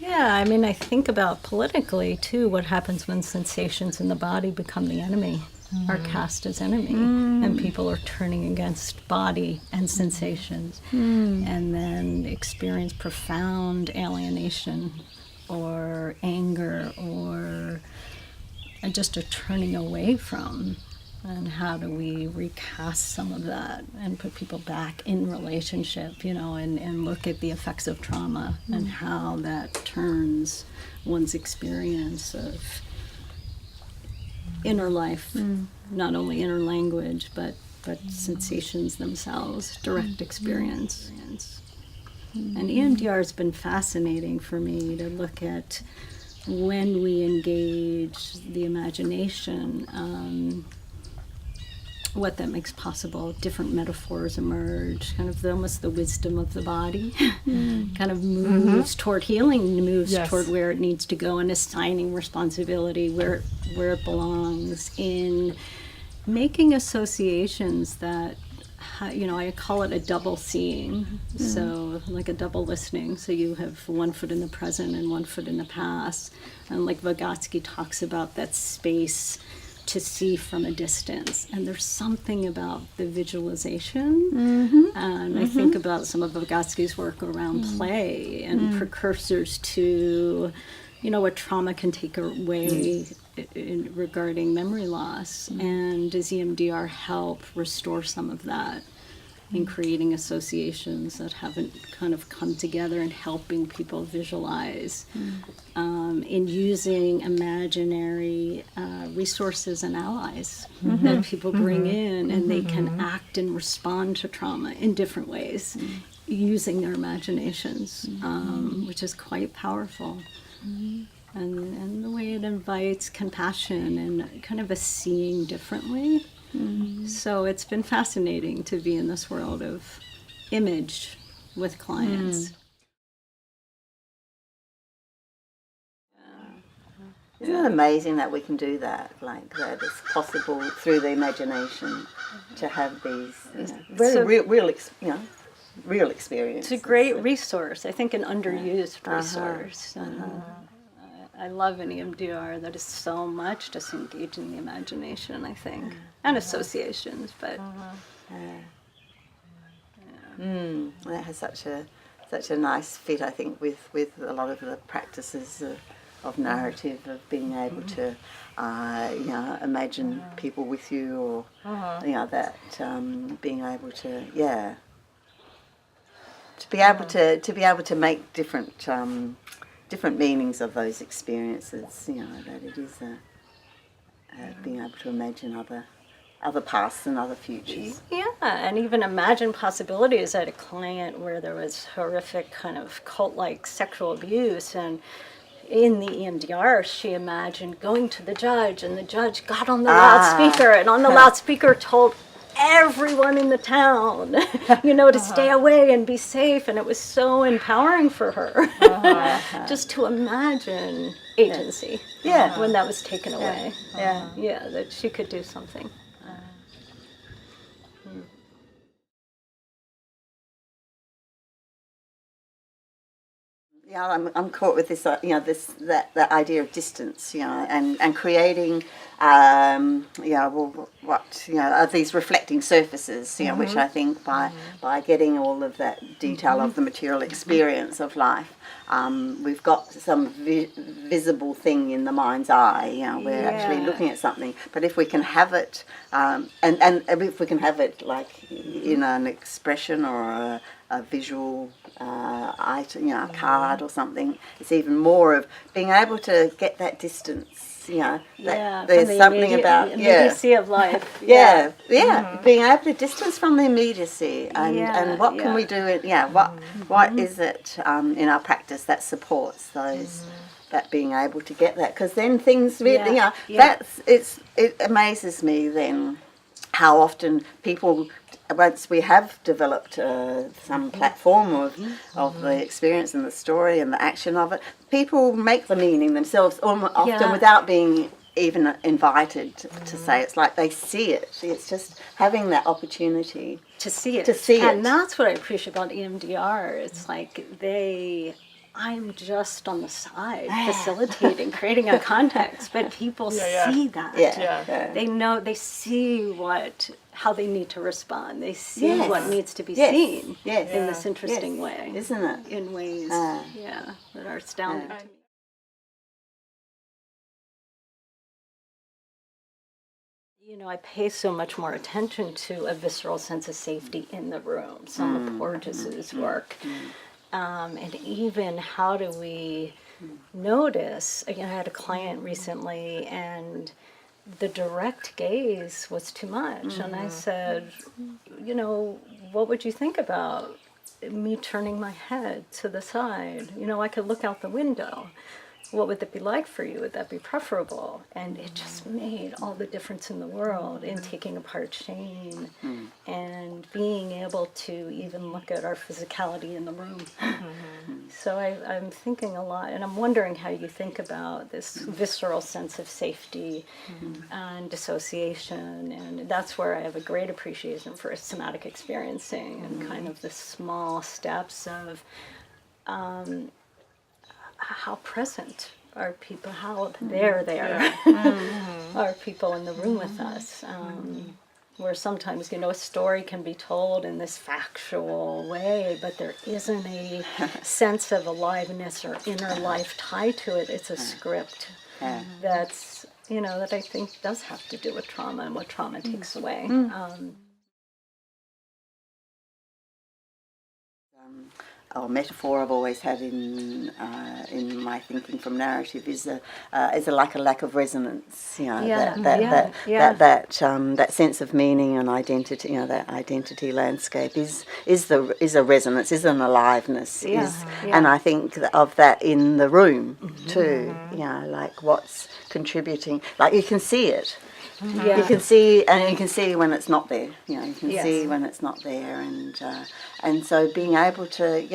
Yeah, I mean, I think about politically, too, what happens when sensations in the body become the enemy, are cast as enemy, and people are turning against body and sensations, and then experience profound alienation or anger or just a turning away from. And how do we recast some of that and put people back in relationship, and look at the effects of trauma and how that turns one's experience of inner life, not only inner language, but sensations themselves, direct experience. And EMDR has been fascinating for me to look at when we engage the imagination, what that makes possible. Different metaphors emerge, kind of almost the wisdom of the body kind of moves toward healing, moves toward where it needs to go, and assigning responsibility where it belongs, in making associations that, I call it a double seeing, so like a double listening. So you have one foot in the present and one foot in the past, and like Vygotsky talks about that space to see from a distance. And there's something about the visualization, and I think about some of Vygotsky's work around play and precursors to, what trauma can take away regarding memory loss. And does EMDR help restore some of that in creating associations that haven't kind of come together and helping people visualize, in using imaginary resources and allies that people bring in, and they can act and respond to trauma in different ways using their imaginations, which is quite powerful. And the way it invites compassion and kind of a seeing differently. So it's been fascinating to be in this world of image with clients. Isn't it amazing that we can do that? Like that it's possible through the imagination to have these very real experiences. It's a great resource, I think, an underused resource. I love an EMDR that is so much just engaging the imagination, I think, and associations, but that has such a nice fit, I think, with a lot of the practices of narrative, of being able to imagine people with you, or that being able to to be able to make different meanings of those experiences, that it is being able to imagine other pasts and other futures. Yeah, and even imagine possibilities. I had a client where there was horrific kind of cult-like sexual abuse, and in the EMDR, she imagined going to the judge, and the judge got on the loudspeaker, and on the loudspeaker told everyone in the town, to stay away and be safe, and it was so empowering for her just to imagine agency when that was taken away. That she could do something. I'm caught with this, that idea of distance, and creating, these reflecting surfaces, which I think by getting all of that detail of the material experience of life, we've got some visible thing in the mind's eye. We're actually looking at something. But if we can have it, and if we can have it like in an expression or a visual item, a card or something, it's even more of being able to get that distance. There's something about immediacy of life. Being able to distance from the immediacy, and what can we do? What is it in our practice that supports those? That being able to get that, because then things really, it amazes me then how often people, once we have developed some platform of the experience and the story and the action of it, people make the meaning themselves often without being even invited to say. It's like they see it. It's just having that opportunity to see it. To see it. And that's what I appreciate about EMDR. It's like they I'm just on the side facilitating, creating a context, but people see that. They know, they see how they need to respond. They see what needs to be seen in this interesting way. Isn't it? In ways, that are astounding to me. You know, I pay so much more attention to a visceral sense of safety in the room. Some of Porges's work. And even how do we notice, again, I had a client recently and the direct gaze was too much. And I said, you know, what would you think about me turning my head to the side? You know, I could look out the window. What would that be like for you? Would that be preferable? And it just made all the difference in the world in taking apart shame and being able to even look at our physicality in the room. So I'm thinking a lot, and I'm wondering how you think about this visceral sense of safety and dissociation, and that's where I have a great appreciation for somatic experiencing and kind of the small steps of how present are people, how there are people in the room with us. Where sometimes, you know, a story can be told in this factual way, but there isn't a sense of aliveness or inner life tied to it. It's a script that's, you know, that I think does have to do with trauma and what trauma takes away. Metaphor I've always had in my thinking from narrative is a lack of resonance. You know, that sense of meaning and identity. You know, that identity landscape is a resonance, is an aliveness. And I think of that in the room too. You know, like what's contributing. Like you can see it. You can see, and you can see when it's not there. You know, you can see when it's not there, and so being able to,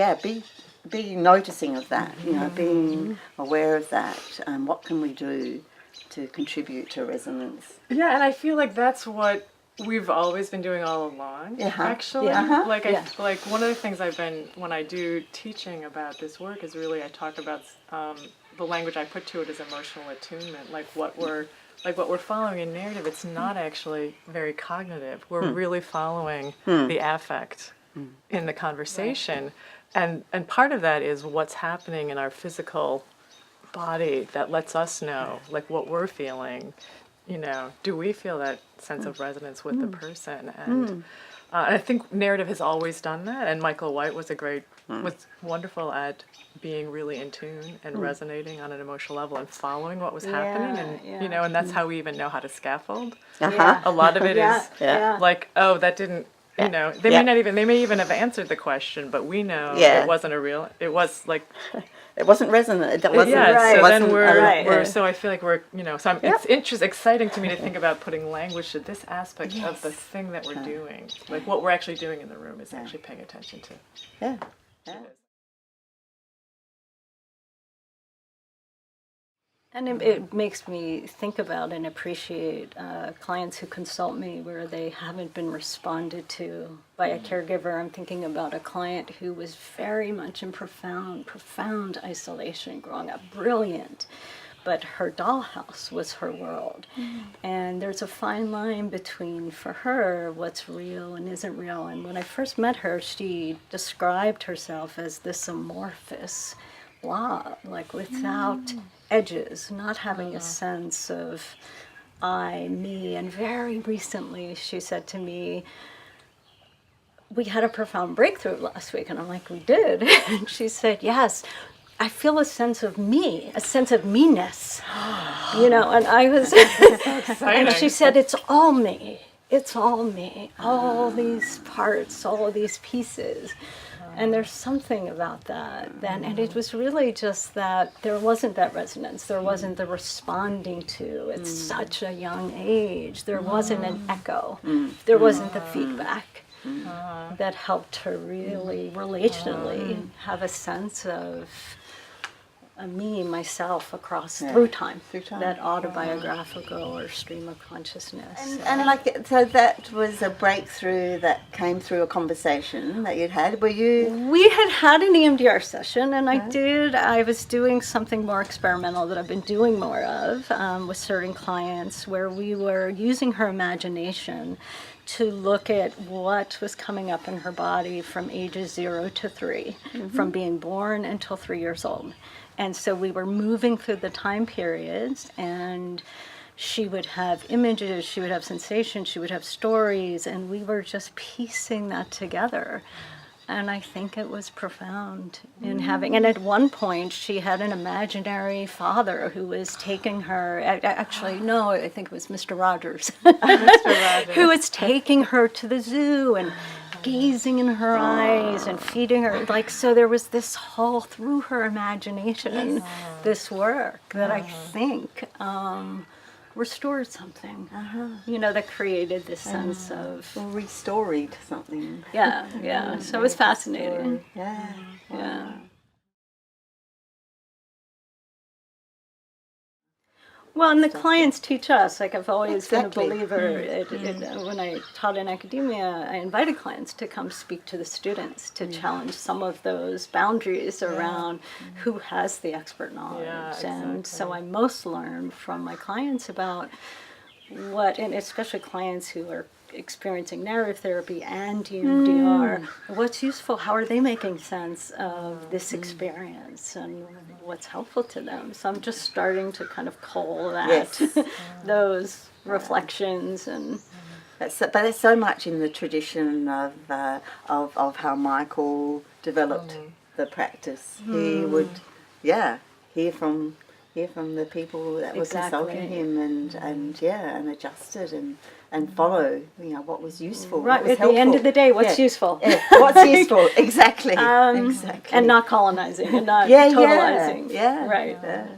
be noticing of that. You know, being aware of that, and what can we do to contribute to resonance? Yeah, and I feel like that's what we've always been doing all along. Actually, like one of the things I've been when I do teaching about this work is really I talk about the language I put to it is emotional attunement, like what we're following in narrative. It's not actually very cognitive. We're really following the affect in the conversation. And part of that is what's happening in our physical body that lets us know, like what we're feeling. You know, do we feel that sense of resonance with the person? And I think narrative has always done that. And Michael White was wonderful at being really in tune and resonating on an emotional level and following what was happening. And you know, and that's how we even know how to scaffold. A lot of it is like, oh, that didn't. You know, they may even have answered the question, but we know it wasn't it was like it wasn't resonant. It wasn't right. So then we're so I feel like we're, you know, so it's exciting to me to think about putting language to this aspect of the thing that we're doing. Like what we're actually doing in the room is actually paying attention to. And it makes me think about and appreciate clients who consult me where they haven't been responded to by a caregiver. I'm thinking about a client who was very much in profound isolation growing up, brilliant, but her dollhouse was her world. And there's a fine line between, for her, what's real and isn't real. And when I first met her, she described herself as this amorphous blob, like without edges, not having a sense of I, me. And very recently she said to me, we had a profound breakthrough last week. And I'm like, we did? And she said, yes, I feel a sense of me, a sense of me-ness. You know, and I was, and she said, it's all me. It's all me. All these parts, all of these pieces. And there's something about that then, and it was really just that there wasn't that resonance, there wasn't the responding to, it's such a young age, there wasn't an echo, there wasn't the feedback that helped her really relationally have a sense of myself across through time, that autobiographical or stream of consciousness. And like, so that was a breakthrough that came through a conversation that you'd had. Were you? We had an EMDR session, and I was doing something more experimental that I've been doing more of with certain clients, where we were using her imagination to look at what was coming up in her body from ages 0 to 3, from being born until 3 years old. And so we were moving through the time periods, and she would have images, she would have sensations, she would have stories, and we were just piecing that together. And I think it was profound in having, and at one point she had an imaginary father who was taking her, actually, no, I think it was Mr. Rogers, who was taking her to the zoo and gazing in her eyes and feeding her. Like, so there was this whole, through her imagination, this work that I think restored something, that created this sense of... Or restored something. Yeah. So it was fascinating. Yeah. Well, and the clients teach us. Like, I've always been a believer. When I taught in academia, I invited clients to come speak to the students to challenge some of those boundaries around who has the expert knowledge. And so I most learn from my clients about what, and especially clients who are experiencing narrative therapy and EMDR, what's useful, how are they making sense of this experience, and what's helpful to them. So I'm just starting to kind of cull that, those reflections. And but there's so much in the tradition of how Michael developed the practice. He would, hear from the people that were consulting him, and adjusted and follow, what was useful. Right, what was at the end of the day, what's useful. What's useful, exactly. And not colonizing and not totalizing. Yeah. Right. Yeah.